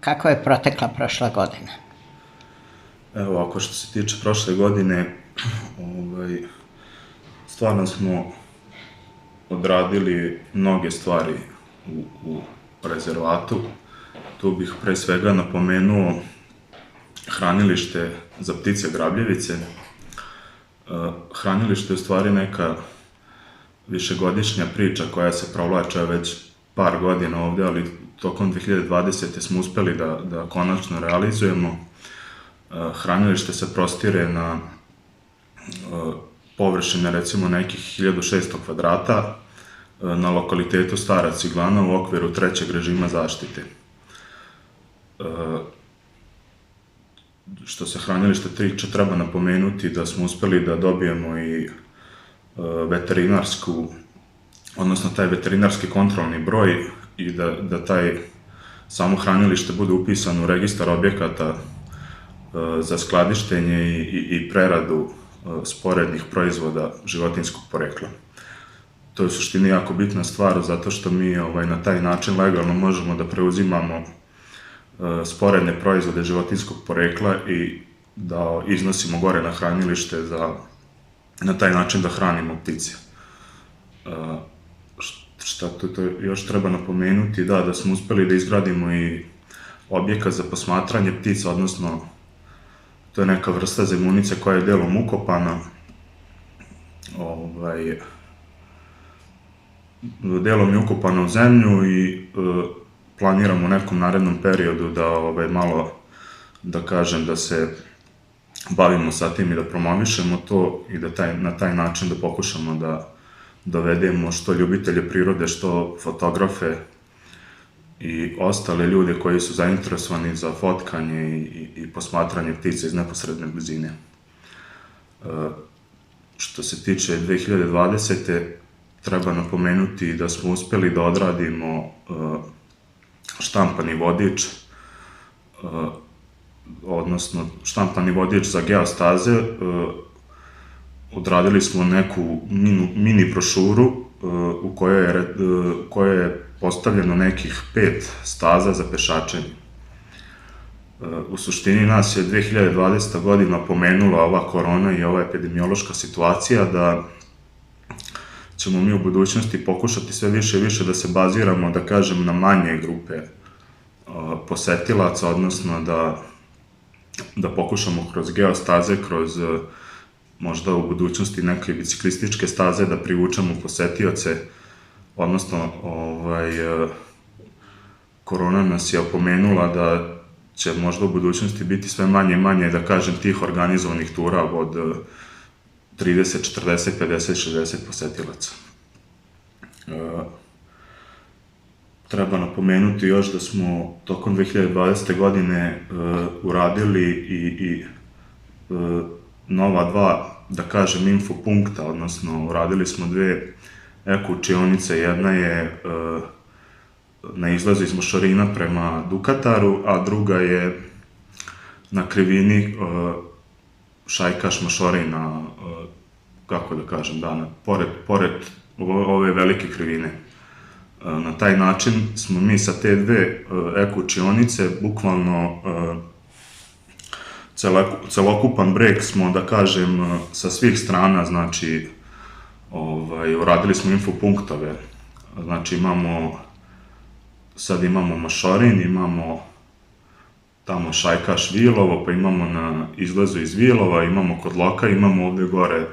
kako je protekla prošla godina? Evo, ako što se tiče prošle godine, stvarno smo odradili mnoge stvari u rezervatu. Tu bih pre svega napomenuo hranilište za ptice grabljevice. Hranilište je u stvari neka višegodišnja priča koja se provlača već par godina ovde, ali tokom 2020. smo uspeli da konačno realizujemo. Hranilište se prostire na površine recimo nekih 1600 kvadrata na lokalitetu Stara Ciglana u okviru 3. režima zaštite. Što se hranilišta tiče, treba napomenuti da smo uspeli da dobijemo i taj veterinarski kontrolni broj i da taj samo hranilište bude upisano u registar objekata za skladištenje i preradu sporednih proizvoda životinjskog porekla. To je u suštini jako bitna stvar zato što mi na taj način legalno možemo da preuzimamo sporedne proizvode životinjskog porekla i da iznosimo gore na hranilište na taj način da hranimo ptice. Šta tu još treba napomenuti, da smo uspeli da izgradimo i objekat za posmatranje ptica, odnosno to je neka vrsta zemunice koja je delom ukopana. Delom je ukopana u zemlju i planiramo u nekom narednom periodu da malo, da kažem, da se bavimo sa tim i da promovišemo to i da na taj način da pokušamo da dovedemo što ljubitelje prirode, što fotografe i ostale ljude koji su zainteresovani za fotkanje i posmatranje ptica iz neposredne blizine. Što se tiče 2020. treba napomenuti da smo uspeli da odradimo štampani vodič, odnosno štampani vodič za geostaze. Odradili smo neku mini brošuru u kojoj je postavljeno nekih 5 staza za pešačenje. U suštini nas je 2020. godina pomenula ova korona i ova epidemiološka situacija da ćemo mi u budućnosti pokušati sve više i više da se baziramo, da kažem, na manje grupe posetilaca, odnosno da pokušamo kroz geostaze, kroz možda u budućnosti neke biciklističke staze da privučemo posetioce, odnosno korona nas je opomenula da će možda u budućnosti biti sve manje i manje, da kažem, tih organizovanih tura od 30, 40, 50, 60 posetilaca. Treba napomenuti još da smo tokom 2020. godine uradili i nova 2, da kažem, infopunkta, odnosno uradili smo 2 eko-učionice. Jedna je na izlazu iz Mošorina prema Dukataru, a druga je na krivini Šajkaš Mošorina, kako da kažem, pored ove velike krivine. Na taj način smo mi sa te 2 eko-učionice bukvalno celokupan breg smo, da kažem, sa svih strana, znači, uradili smo infopunktove, znači sad imamo Mošorin, imamo tamo Šajkaš Vilovo, pa imamo na izlazu iz Vilova, imamo kod Loka, imamo ovde gore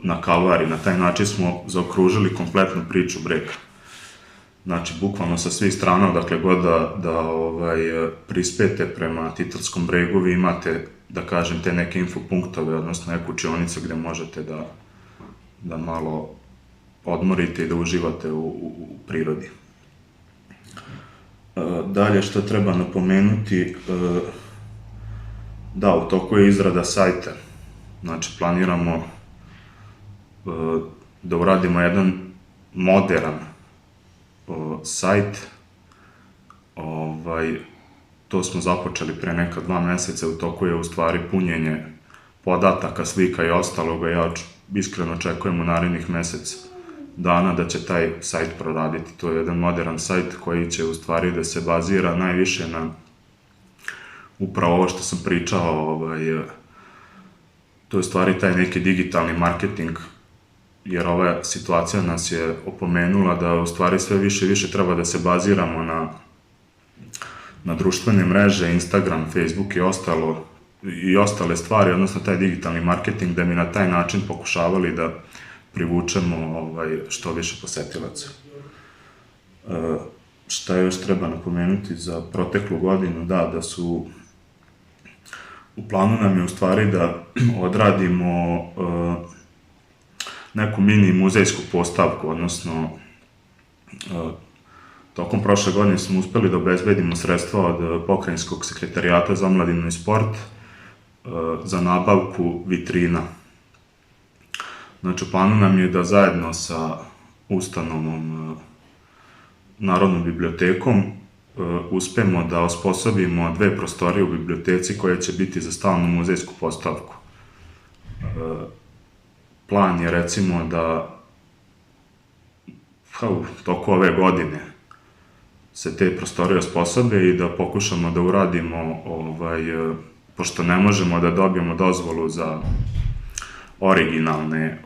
na Kalvari. Na taj način smo zaokružili kompletnu priču brega. Znači, bukvalno sa svih strana, dakle god da prispete prema Titarskom bregu, vi imate, da kažem, te neke infopunktove, odnosno eko-učionice gde možete da malo odmorite i da uživate u prirodi. Dalje što treba napomenuti, da, u toku je izrada sajta. Znači, planiramo da uradimo jedan moderan sajt. To smo započeli pre neka 2 meseca, u toku je u stvari punjenje podataka, slika i ostaloga. Ja iskreno očekujem u narednih mesec dana da će taj sajt proraditi. To je jedan modern sajt koji će u stvari da se bazira najviše na upravo ovo što sam pričao, to je u stvari taj neki digitalni marketing, jer ova situacija nas je opomenula da u stvari sve više i više treba da se baziramo na društvene mreže, Instagram, Facebook i ostale stvari, odnosno taj digitalni marketing, da mi na taj način pokušavali da privučemo što više posetilaca. Šta još treba napomenuti za proteklu godinu? Da su u planu nam je u stvari da odradimo neku mini muzejsku postavku, odnosno tokom prošle godine smo uspeli da obezbedimo sredstva od Pokrajinskog sekretarijata za omladinu i sport za nabavku vitrina. Znači, u planu nam je da zajedno sa ustanovom Narodnom bibliotekom uspemo da osposobimo 2 prostorije u biblioteci koje će biti za stalnu muzejsku postavku. Plan je recimo da u toku ove godine se te prostorije osposobe i da pokušamo da uradimo, pošto ne možemo da dobijemo dozvolu za originalne,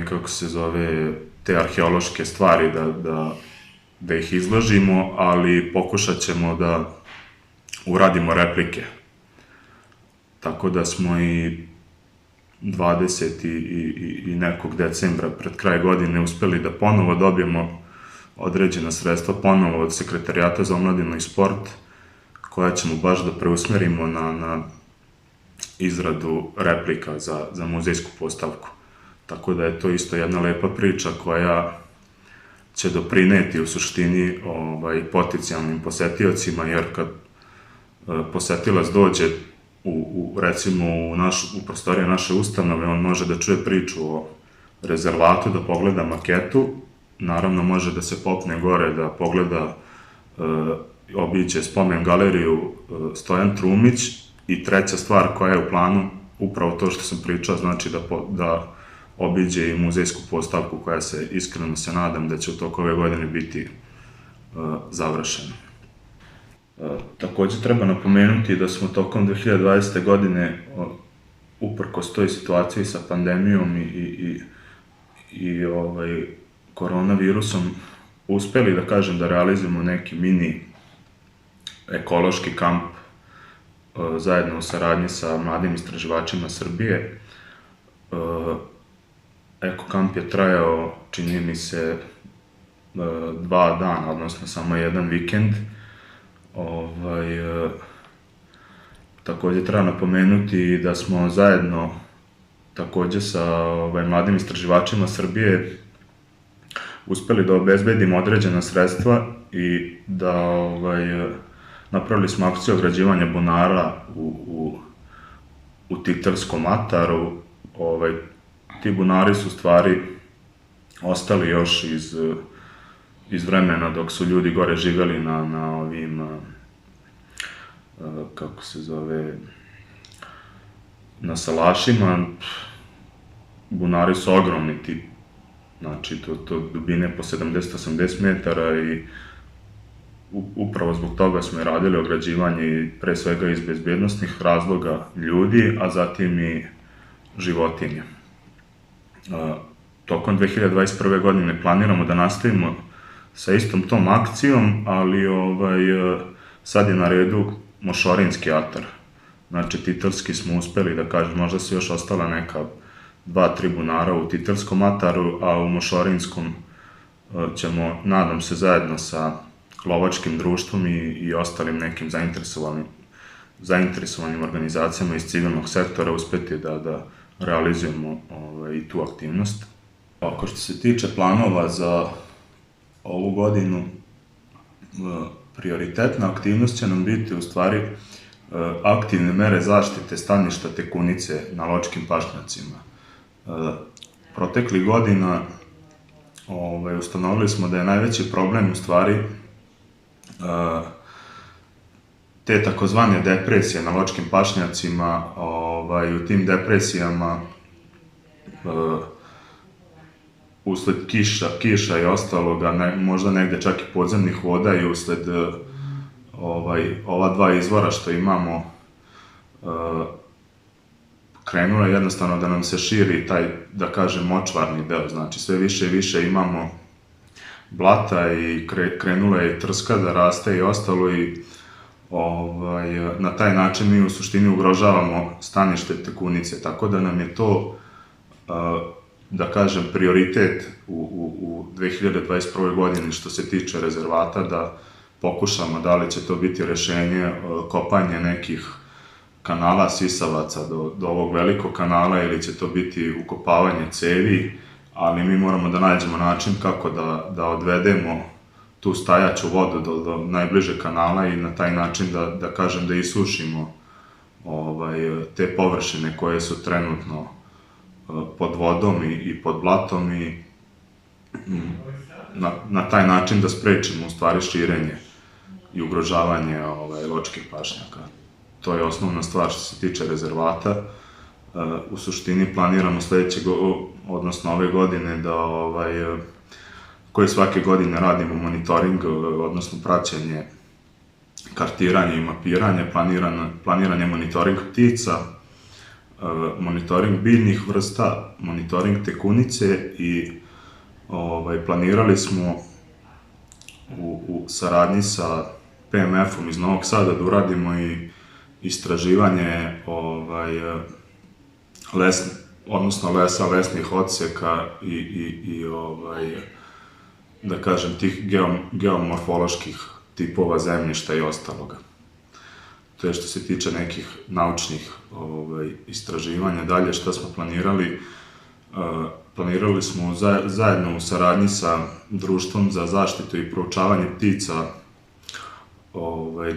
kako se zove, te arheološke stvari, da ih izložimo, ali pokušat ćemo da uradimo replike. Tako da smo i 20. i nekog decembra pred kraj godine uspeli da ponovo dobijemo određena sredstva ponovo od Sekretarijata za omladinu i sport, koja ćemo baš da preusmerimo na izradu replika za muzejsku postavku. Tako da je to isto jedna lepa priča koja će doprineti u suštini potencijalnim posetiocima, jer kad posetilac dođe recimo u prostorije naše ustanove, on može da čuje priču o rezervatu, da pogleda maketu, naravno može da se popne gore, da pogleda, obiđe spomen galeriju Stojan Trumić, i treća stvar koja je u planu, upravo to što sam pričao, znači da obiđe i muzejsku postavku koja se, iskreno se nadam da će u toku ove godine biti završena. Takođe treba napomenuti da smo tokom 2020. godine, uprkos toj situaciji sa pandemijom i koronavirusom, uspeli, da kažem, da realizujemo neki mini ekološki kamp zajedno u saradnji sa mladim istraživačima Srbije. Eko kamp je trajao, čini mi se, 2 dana, odnosno samo jedan vikend. Takođe treba napomenuti da smo zajedno takođe sa mladim istraživačima Srbije uspeli da obezbedimo određena sredstva i da napravili smo akciju ograđivanja bunara u Titarskom ataru. Ti bunari su u stvari ostali još iz vremena dok su ljudi gore živeli na ovim, kako se zove, na salašima. Bunari su ogromni, znači to dubine po 70-80 metara, i upravo zbog toga smo i radili ograđivanje, pre svega iz bezbednosnih razloga ljudi, a zatim i životinja. Tokom 2021. godine planiramo da nastavimo sa istom tom akcijom, ali sad je na redu Mošorinski atar. Znači, Titarski smo uspeli, da kažem, možda su još ostala neka 2-3 bunara u Titarskom ataru, a u Mošorinskom ćemo, nadam se, zajedno sa lovačkim društvom i ostalim nekim zainteresovanim organizacijama iz civilnog sektora uspeti da realizujemo i tu aktivnost. Ako što se tiče planova za ovu godinu, prioritetna aktivnost će nam biti u stvari aktivne mere zaštite staništa tekunice na ločkim pašnjacima. Proteklih godina ustanovili smo da je najveći problem u stvari te takozvane depresije na ločkim pašnjacima, u tim depresijama usled kiša i ostaloga, možda negde čak i podzemnih voda i usled ova dva izvora što imamo, krenulo je jednostavno da nam se širi taj, da kažem, močvarni deo, znači sve više i više imamo blata i krenula je trska da raste i ostalo i na taj način mi u suštini ugrožavamo stanište tekunice, tako da nam je to, da kažem, prioritet u 2021. godini što se tiče rezervata, da pokušamo da li će to biti rešenje kopanje nekih kanala sisavaca do ovog velikog kanala ili će to biti ukopavanje cevi, ali mi moramo da nađemo način kako da odvedemo tu stajaću vodu do najbližeg kanala i na taj način da kažem da isušimo te površine koje su trenutno pod vodom i pod blatom i na taj način da sprečimo u stvari širenje i ugrožavanje ločkih pašnjaka. To je osnovna stvar što se tiče rezervata. U suštini planiramo odnosno ove godine da koje svake godine radimo monitoring, odnosno praćenje, kartiranje i mapiranje, planiranje monitoring ptica, monitoring biljnih vrsta, monitoring tekunice i planirali smo u saradnji sa PMF-om iz Novog Sada da uradimo i istraživanje lesa, lesnih odseka i da kažem tih geomorfoloških tipova zemljišta i ostaloga. To je što se tiče nekih naučnih istraživanja. Dalje šta smo planirali? Planirali smo zajedno u saradnji sa Društvom za zaštitu i proučavanje ptica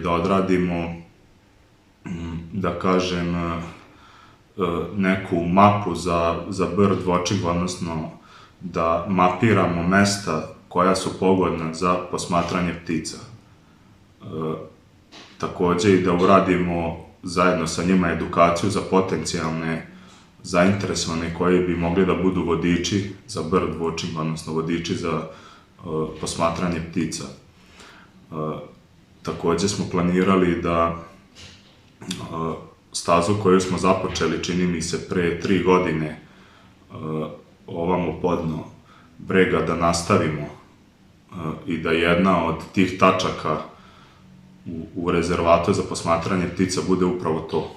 da odradimo, da kažem, neku mapu za bird watching, odnosno da mapiramo mesta koja su pogodna za posmatranje ptica. Takođe i da uradimo zajedno sa njima edukaciju za potencijalne zainteresovane koji bi mogli da budu vodiči za bird watching, odnosno vodiči za posmatranje ptica. Takođe smo planirali da stazu koju smo započeli, čini mi se, pre 3 godine ovamo podno brega da nastavimo i da jedna od tih tačaka u rezervatu za posmatranje ptica bude upravo to.